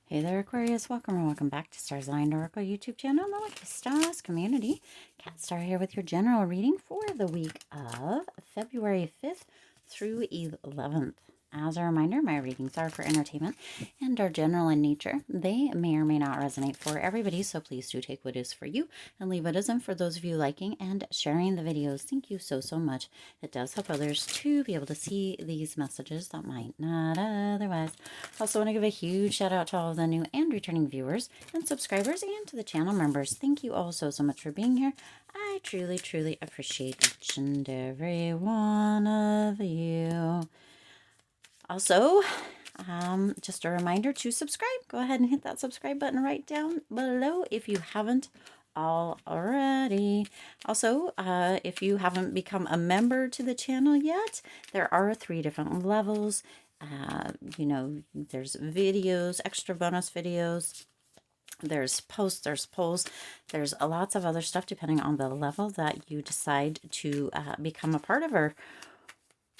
Hey there, Aquarius. Welcome or welcome back to Stars Aligned Oracle YouTube channel, the Lucky Stars community. Cat Star here with your general reading for the week of February 5th through 11th. As a reminder, my readings are for entertainment and are general in nature. They may or may not resonate for everybody, so please do take what is for you and leave what isn't for those of you liking and sharing the videos. Thank you so much. It does help others to be able to see these messages that might not otherwise. Also want to give a huge shout out to all of the new and returning viewers and subscribers and to the channel members. Thank you all so much for being here. I truly appreciate each and every one of you. Also, just a reminder to subscribe. Go ahead and hit that subscribe button right down below if you haven't already. Also, if you haven't become a member to the channel yet, there are 3 different levels. There's videos, extra bonus videos, there's posts, there's polls, there's lots of other stuff depending on the level that you decide to become a part of,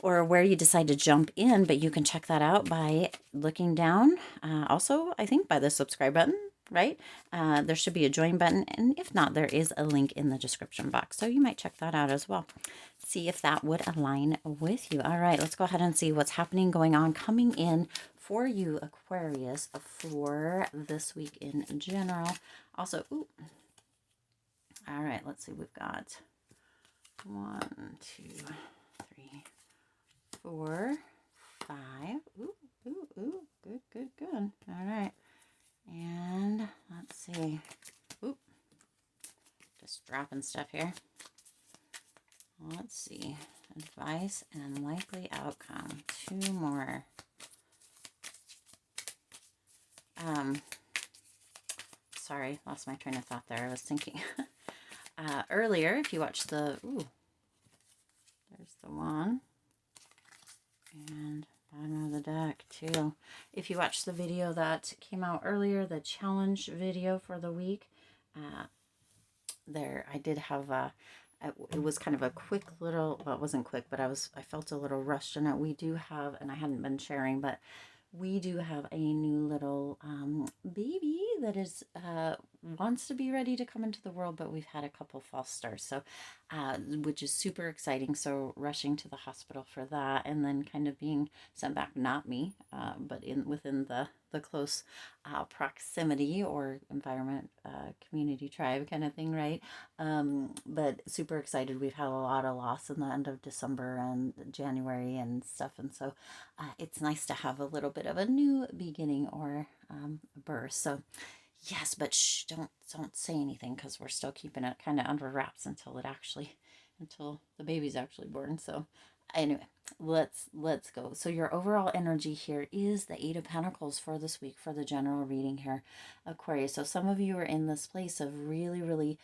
or where you decide to jump in. But you can check that out by looking down. Also, I think by the subscribe button, right? There should be a join button, and if not, there is a link in the description box, so you might check that out as well. See if that would align with you. All right, let's go ahead and see what's happening, going on, coming in for you, Aquarius, for this week in general. Also, all right, let's see. We've got 1, 2, 3, 4, 5. Good. All right. And let's see. Just dropping stuff here. Let's see. Advice and likely outcome. 2 more. Sorry, lost my train of thought there. I was thinking earlier, if you watched the, there's the 1. And bottom of the deck too. If you watched the video that came out earlier, the challenge video for the week, there I did have it was kind of a quick little, well, it wasn't quick, but I felt a little rushed in it. We do have, and I hadn't been sharing, but we do have a new little baby that is wants to be ready to come into the world, but we've had a couple false starts, so which is super exciting. So rushing to the hospital for that, and then kind of being sent back, not me, but within the close proximity or environment, community, tribe kind of thing, right? But super excited. We've had a lot of loss in the end of December and January and stuff, and so it's nice to have a little bit of a new beginning or birth. So yes, but shh, don't say anything, because we're still keeping it kind of under wraps until the baby's actually born. So anyway, let's go. So your overall energy here is the 8 of Pentacles for this week for the general reading here, Aquarius. So some of you are in this place of really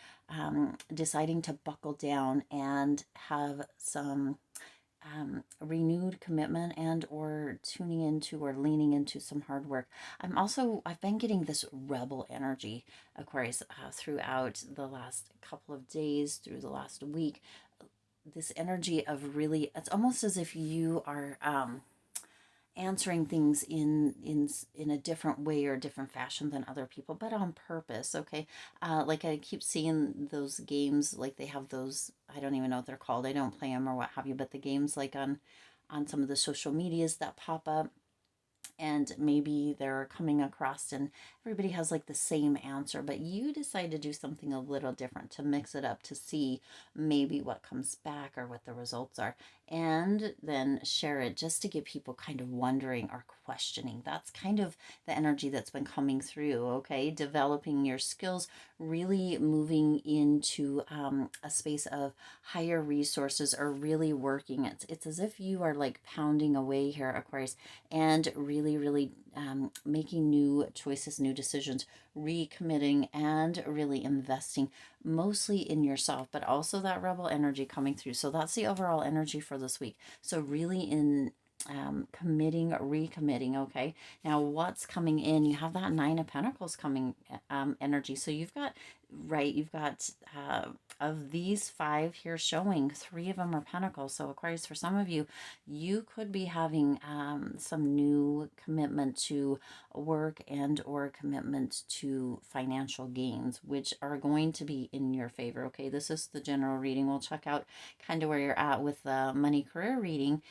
deciding to buckle down and have some renewed commitment and or tuning into or leaning into some hard work. I've been getting this rebel energy, Aquarius, throughout the last couple of days, through the last week. This energy of really, it's almost as if you are answering things in a different way or a different fashion than other people, but on purpose. Okay, like I keep seeing those games, like they have those, I don't even know what they're called, I don't play them or what have you, but the games like on some of the social medias that pop up, and maybe they're coming across and everybody has like the same answer, but you decide to do something a little different, to mix it up, to see maybe what comes back or what the results are, and then share it just to get people kind of wondering or questioning. That's kind of the energy that's been coming through. Okay, developing your skills, really moving into a space of higher resources, or really working. It's as if you are like pounding away here, Aquarius, and really making new choices, new decisions, recommitting, and really investing mostly in yourself, but also that rebel energy coming through. So that's the overall energy for this week. So really committing, recommitting. Okay, now what's coming in? You have that Nine of Pentacles coming energy. So you've got, right, you've got of these five here showing, three of them are Pentacles. So Aquarius, for some of you, you could be having some new commitment to work and or commitment to financial gains, which are going to be in your favor. Okay, this is the general reading. We'll check out kind of where you're at with the money career reading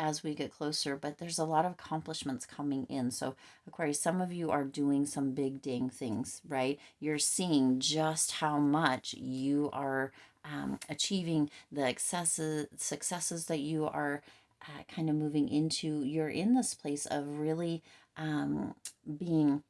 as we get closer, but there's a lot of accomplishments coming in. So Aquarius, some of you are doing some big dang things, right? You're seeing just how much you are achieving, the successes that you are kind of moving into. You're in this place of really being,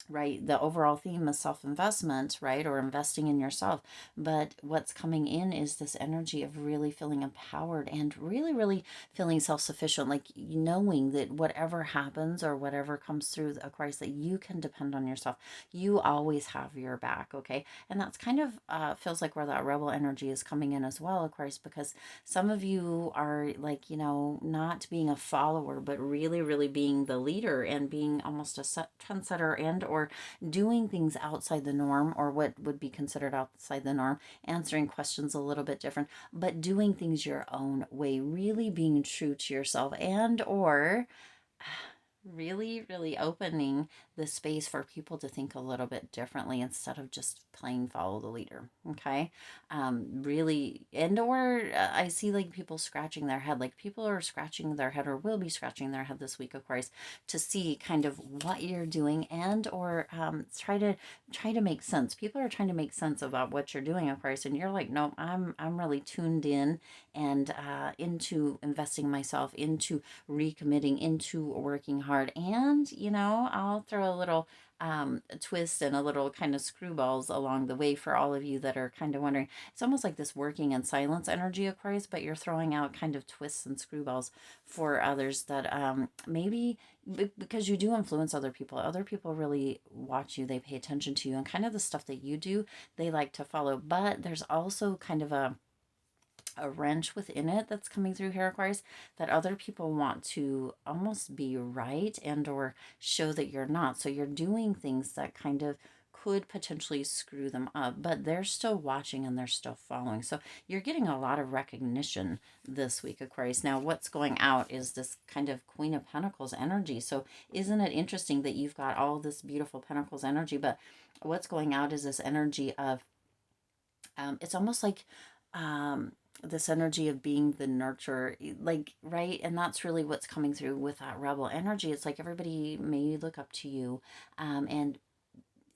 right, the overall theme is self-investment, right, or investing in yourself. But what's coming in is this energy of really feeling empowered and really, really feeling self-sufficient, like knowing that whatever happens or whatever comes through Aquarius, that you can depend on yourself. You always have your back. Okay, and that's kind of feels like where that rebel energy is coming in as well, Aquarius, because some of you are like, not being a follower, but really, really being the leader and being almost a trendsetter and or doing things outside the norm, or what would be considered outside the norm, answering questions a little bit different, but doing things your own way, really being true to yourself, and or really, really opening the space for people to think a little bit differently instead of just plain follow the leader. Okay. Really, and or I see like people scratching their head, like people are scratching their head or will be scratching their head this week, of course, to see kind of what you're doing, and or try to make sense. People are trying to make sense about what you're doing, of course, and you're like, no, I'm really tuned in and into investing myself, into recommitting, into working hard. And, I'll throw a little twist and a little kind of screwballs along the way for all of you that are kind of wondering. It's almost like this working in silence energy, Aquarius, but you're throwing out kind of twists and screwballs for others that maybe because you do influence other people. Other people really watch you, they pay attention to you, and kind of the stuff that you do, they like to follow. But there's also kind of a wrench within it that's coming through here, Aquarius, that other people want to almost be right and or show that you're not. So you're doing things that kind of could potentially screw them up, but they're still watching and they're still following. So you're getting a lot of recognition this week, Aquarius. Now, what's going out is this kind of Queen of Pentacles energy. So isn't it interesting that you've got all this beautiful Pentacles energy, but what's going out is this energy of it's almost like this energy of being the nurturer, like, right? And that's really what's coming through with that rebel energy. It's like everybody may look up to you, and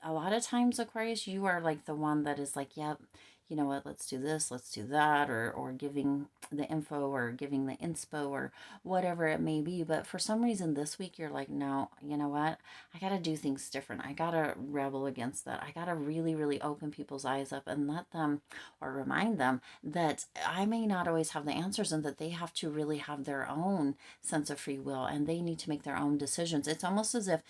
a lot of times, Aquarius, you are like the one that is like, yep, you know what, let's do this, let's do that, or giving the info or giving the inspo or whatever it may be. But for some reason this week you're like, no, you know what? I gotta do things different. I gotta rebel against that. I gotta really, really open people's eyes up and let them or remind them that I may not always have the answers and that they have to really have their own sense of free will and they need to make their own decisions. It's almost as if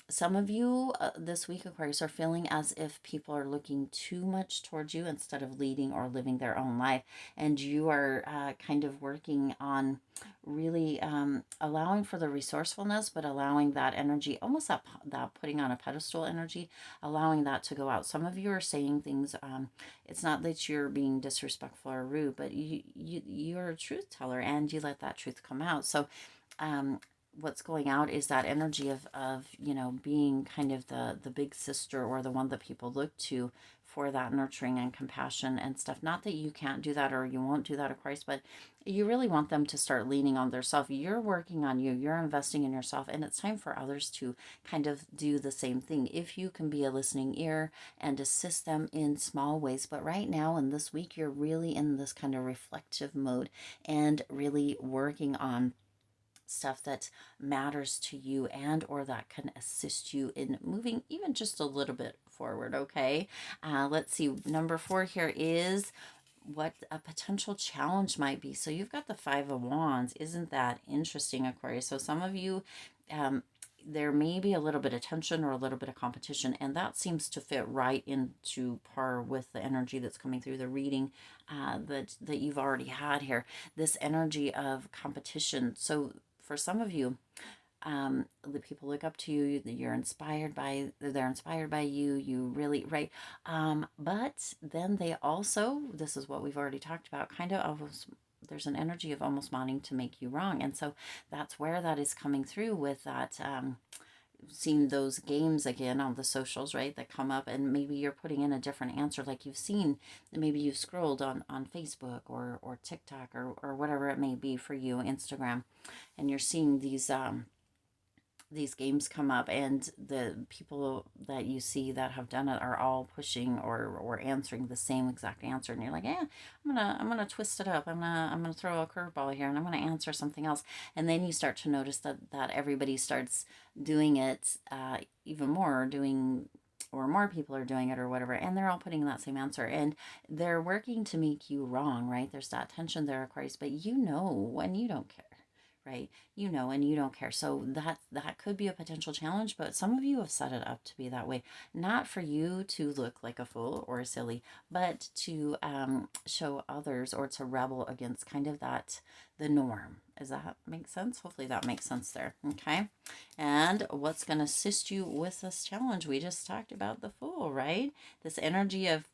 some of you this week, Aquarius, are feeling as if people are looking too much towards you instead of leading or living their own life. And you are kind of working on really allowing for the resourcefulness, but allowing that energy, almost that putting on a pedestal energy, allowing that to go out. Some of you are saying things, it's not that you're being disrespectful or rude, but you're a truth teller and you let that truth come out. So, what's going out is that energy of being kind of the big sister or the one that people look to for that nurturing and compassion and stuff. Not that you can't do that or you won't do that, of course, but you really want them to start leaning on their self. You're working on you, you're investing in yourself, and it's time for others to kind of do the same thing. If you can be a listening ear and assist them in small ways. But right now in this week, you're really in this kind of reflective mode and really working on stuff that matters to you and or that can assist you in moving even just a little bit forward. Okay, let's see, number 4 here is what a potential challenge might be. So you've got the 5 of Wands. Isn't that interesting, Aquarius? So some of you there may be a little bit of tension or a little bit of competition, and that seems to fit right into par with the energy that's coming through the reading that you've already had here. This energy of competition. So for some of you, the people look up to you, you're inspired by, they're inspired by you, you really, right? But then they also, this is what we've already talked about, kind of almost, there's an energy of almost wanting to make you wrong. And so that's where that is coming through with that, seen those games again on the socials, right, that come up, and maybe you're putting in a different answer, like you've seen, maybe you've scrolled on Facebook or TikTok or whatever it may be for you, Instagram, and you're seeing these games come up, and the people that you see that have done it are all pushing or answering the same exact answer, and you're like, yeah, I'm gonna twist it up, I'm gonna throw a curveball here, and I'm gonna answer something else. And then you start to notice that everybody starts doing it, even more, doing, or more people are doing it or whatever, and they're all putting that same answer, and they're working to make you wrong, right? There's that tension there, Aquarius, but you know when you don't care, right? You know, and you don't care. So that could be a potential challenge, but some of you have set it up to be that way, not for you to look like a fool or a silly, but to show others, or to rebel against kind of that, the norm. Does that make sense? Hopefully that makes sense there. Okay. And what's going to assist you with this challenge? We just talked about the Fool, right? This energy of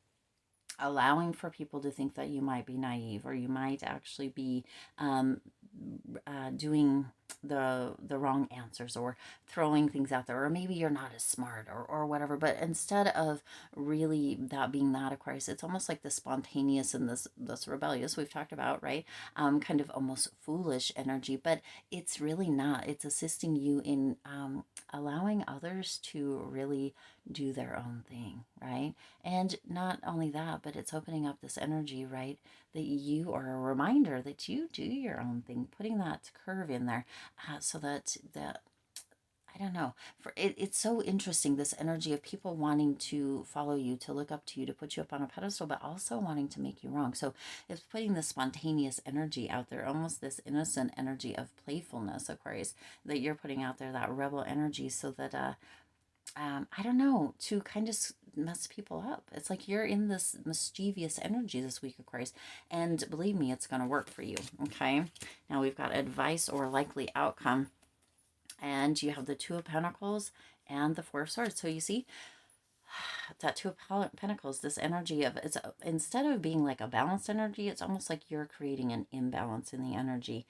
allowing for people to think that you might be naive, or you might actually be um, doing the wrong answers, or throwing things out there, or maybe you're not as smart, or whatever. But instead of really that being that, Aquarius, it's almost like the spontaneous and this rebellious we've talked about, right? Kind of almost foolish energy, but it's really not. It's assisting you in allowing others to really do their own thing, right? And not only that, but it's opening up this energy, right? That you are a reminder that you do your own thing, putting that curve in there, so that I don't know. For it's so interesting, this energy of people wanting to follow you, to look up to you, to put you up on a pedestal, but also wanting to make you wrong. So it's putting this spontaneous energy out there, almost this innocent energy of playfulness, Aquarius, that you're putting out there, that rebel energy, so that I don't know, to kind of mess people up. It's like you're in this mischievous energy this week, Aquarius, and believe me, it's going to work for you. Okay. Now we've got advice or likely outcome, and you have the Two of Pentacles and the Four of Swords. So you see, that Two of Pentacles, this energy of, it's instead of being like a balanced energy, it's almost like you're creating an imbalance in the energy,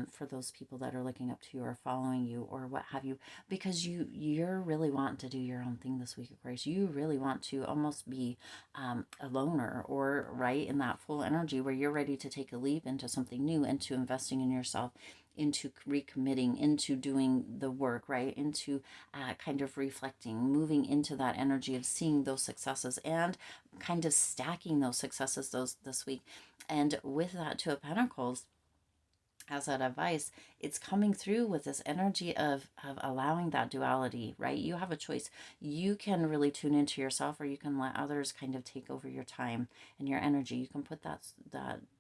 for those people that are looking up to you or following you or what have you, because you're really wanting to do your own thing this week, Aquarius. You really want to almost be a loner, or right in that full energy where you're ready to take a leap into something new, into investing in yourself, into recommitting, into doing the work, right? Into kind of reflecting, moving into that energy of seeing those successes and kind of stacking those successes this week. And with that Two of Pentacles, as that advice, it's coming through with this energy of allowing that duality, right? You have a choice. You can really tune into yourself, or you can let others kind of take over your time and your energy. You can put that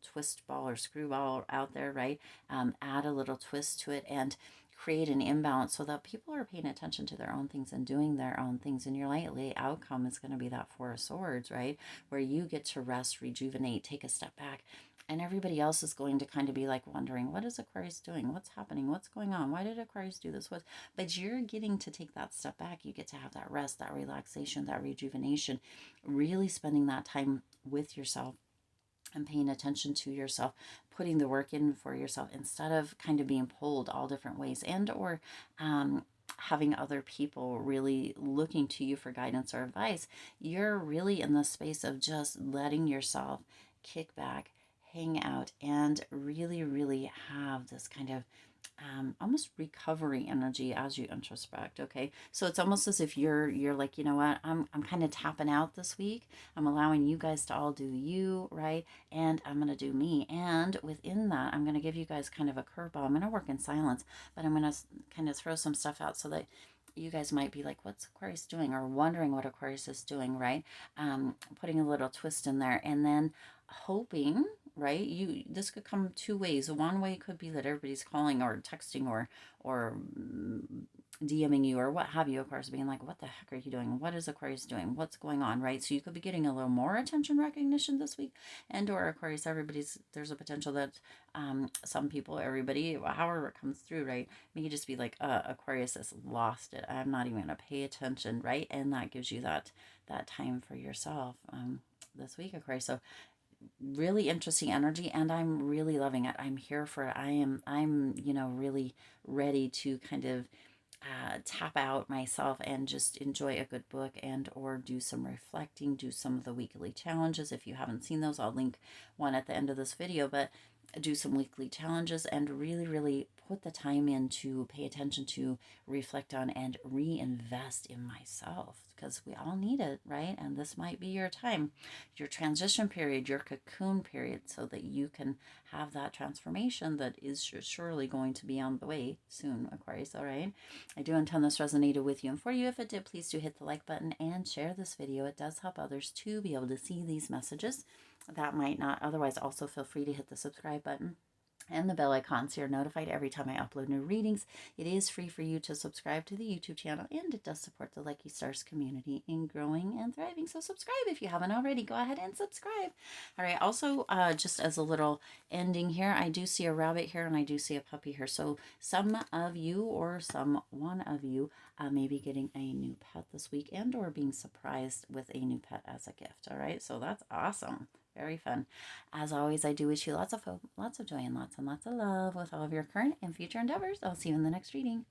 twist ball or screwball out there, right? Add a little twist to it and create an imbalance, so that people are paying attention to their own things and doing their own things. And your likely outcome is going to be that Four of Swords, right? Where you get to rest, rejuvenate, take a step back, and everybody else is going to kind of be like wondering, what is Aquarius doing? What's happening? What's going on? Why did Aquarius do this? But you're getting to take that step back. You get to have that rest, that relaxation, that rejuvenation, really spending that time with yourself and paying attention to yourself, putting the work in for yourself, instead of kind of being pulled all different ways, and or having other people really looking to you for guidance or advice. You're really in the space of just letting yourself kick back, hang out, and really, really have this kind of almost recovery energy as you introspect. Okay, so it's almost as if you're like, you know what, I'm kind of tapping out this week. I'm allowing you guys to all do you, right? And I'm gonna do me. And within that, I'm gonna give you guys kind of a curveball. I'm gonna work in silence, but I'm gonna kind of throw some stuff out so that you guys might be like, what's Aquarius doing, or wondering what Aquarius is doing, right? Putting a little twist in there, and then hoping right? This could come two ways. One way could be that everybody's calling or texting or DMing you or what have you, Aquarius, being like, what the heck are you doing? What is Aquarius doing? What's going on, right? So you could be getting a little more attention recognition this week. And or Aquarius, there's a potential that some people, everybody, however it comes through, right, may just be like, Aquarius has lost it. I'm not even going to pay attention, right? And that gives you that time for yourself this week, Aquarius. So really interesting energy, and I'm really loving it. I'm here for it. I'm really ready to kind of tap out myself and just enjoy a good book and or do some reflecting, do some of the weekly challenges. If you haven't seen those, I'll link one at the end of this video, but do some weekly challenges and really, really put the time in to pay attention to, reflect on, and reinvest in myself, because we all need it, right? And this might be your time, your transition period, your cocoon period, so that you can have that transformation that is surely going to be on the way soon, Aquarius. All right, I do intend this resonated with you and for you. If it did, please do hit the like button and share this video. It does help others to be able to see these messages that might not otherwise. Also, feel free to hit the subscribe button and the bell icon so you're notified every time I upload new readings. It is free for you to subscribe to the YouTube channel, and it does support the Lucky Stars community in growing and thriving. So subscribe if you haven't already. Go ahead and subscribe. All right. Also, just as a little ending here, I do see a rabbit here and I do see a puppy here. So some of you or some one of you may be getting a new pet this week and or being surprised with a new pet as a gift. All right. So that's awesome. Very fun. As always, I do wish you lots of hope, lots of joy, and lots of love with all of your current and future endeavors. I'll see you in the next reading.